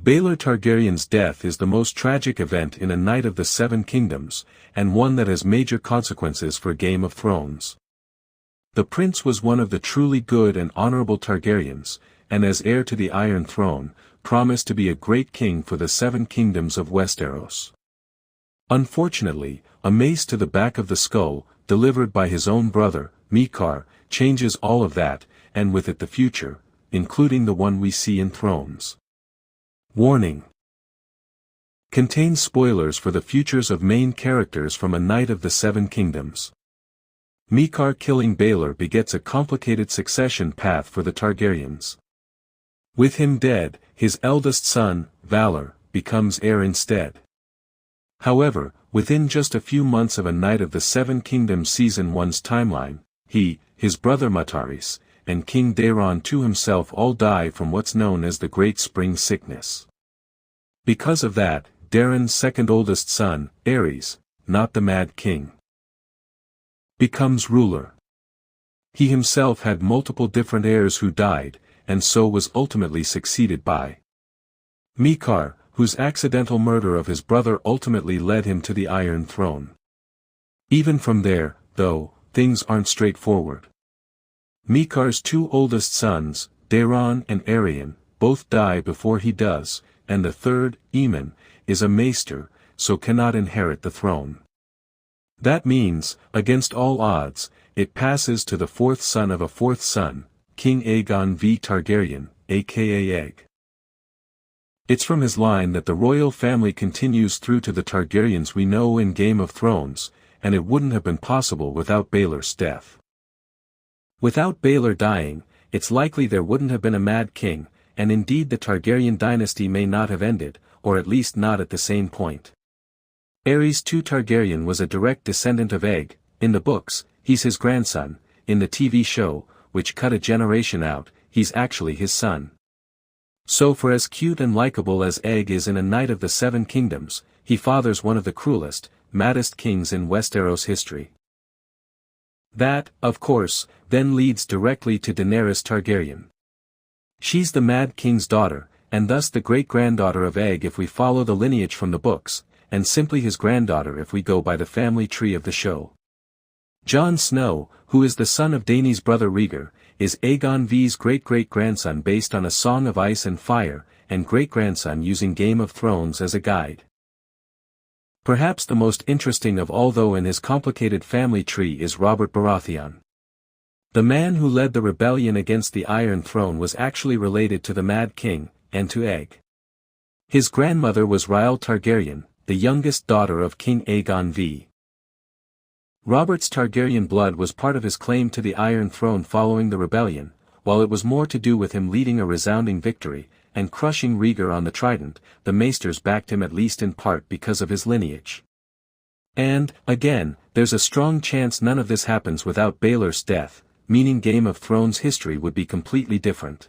Baelor Targaryen's death is the most tragic event in A Knight of the Seven Kingdoms, and one that has major consequences for Game of Thrones. The prince was one of the truly good and honorable Targaryens, and as heir to the Iron Throne, promised to be a great king for the Seven Kingdoms of Westeros. Unfortunately, a mace to the back of the skull, delivered by his own brother, Mikar, changes all of that, and with it the future, including the one we see in Thrones. Warning: contains spoilers for the futures of main characters from A Knight of the Seven Kingdoms. Mikar killing Baelor begets a complicated succession path for the Targaryens. With him dead, his eldest son, Valar, becomes heir instead. However, within just a few months of A Knight of the Seven Kingdoms Season 1's timeline, he, his brother Mataris, and King Daeron II himself all die from what's known as the Great Spring Sickness. Because of that, Daeron's second oldest son, Aerys, not the Mad King, becomes ruler. He himself had multiple different heirs who died, and so was ultimately succeeded by Mikar, whose accidental murder of his brother ultimately led him to the Iron Throne. Even from there, though, things aren't straightforward. Mikar's two oldest sons, Daeron and Aerion, both die before he does, and the third, Aemon, is a maester, so cannot inherit the throne. That means, against all odds, it passes to the fourth son of a fourth son, King Aegon V Targaryen, aka Egg. It's from his line that the royal family continues through to the Targaryens we know in Game of Thrones, and it wouldn't have been possible without Baelor's death. Without Baelor dying, it's likely there wouldn't have been a Mad King, and indeed the Targaryen dynasty may not have ended, or at least not at the same point. Aerys II Targaryen was a direct descendant of Egg. In the books, he's his grandson. In the TV show, which cut a generation out, he's actually his son. So for as cute and likable as Egg is in A Knight of the Seven Kingdoms, he fathers one of the cruelest, maddest kings in Westeros history. That, of course, then leads directly to Daenerys Targaryen. She's the Mad King's daughter, and thus the great-granddaughter of Egg if we follow the lineage from the books, and simply his granddaughter if we go by the family tree of the show. Jon Snow, who is the son of Dany's brother Rhaegar, is Aegon V's great-great-grandson based on A Song of Ice and Fire, and great-grandson using Game of Thrones as a guide. Perhaps the most interesting of all though in his complicated family tree is Robert Baratheon. The man who led the rebellion against the Iron Throne was actually related to the Mad King, and to Egg. His grandmother was Rhael Targaryen, the youngest daughter of King Aegon V. Robert's Targaryen blood was part of his claim to the Iron Throne following the rebellion, while it was more to do with him leading a resounding victory, and crushing Rhaegar on the Trident. The Maesters backed him at least in part because of his lineage. And, again, there's a strong chance none of this happens without Baelor's death, meaning Game of Thrones history would be completely different.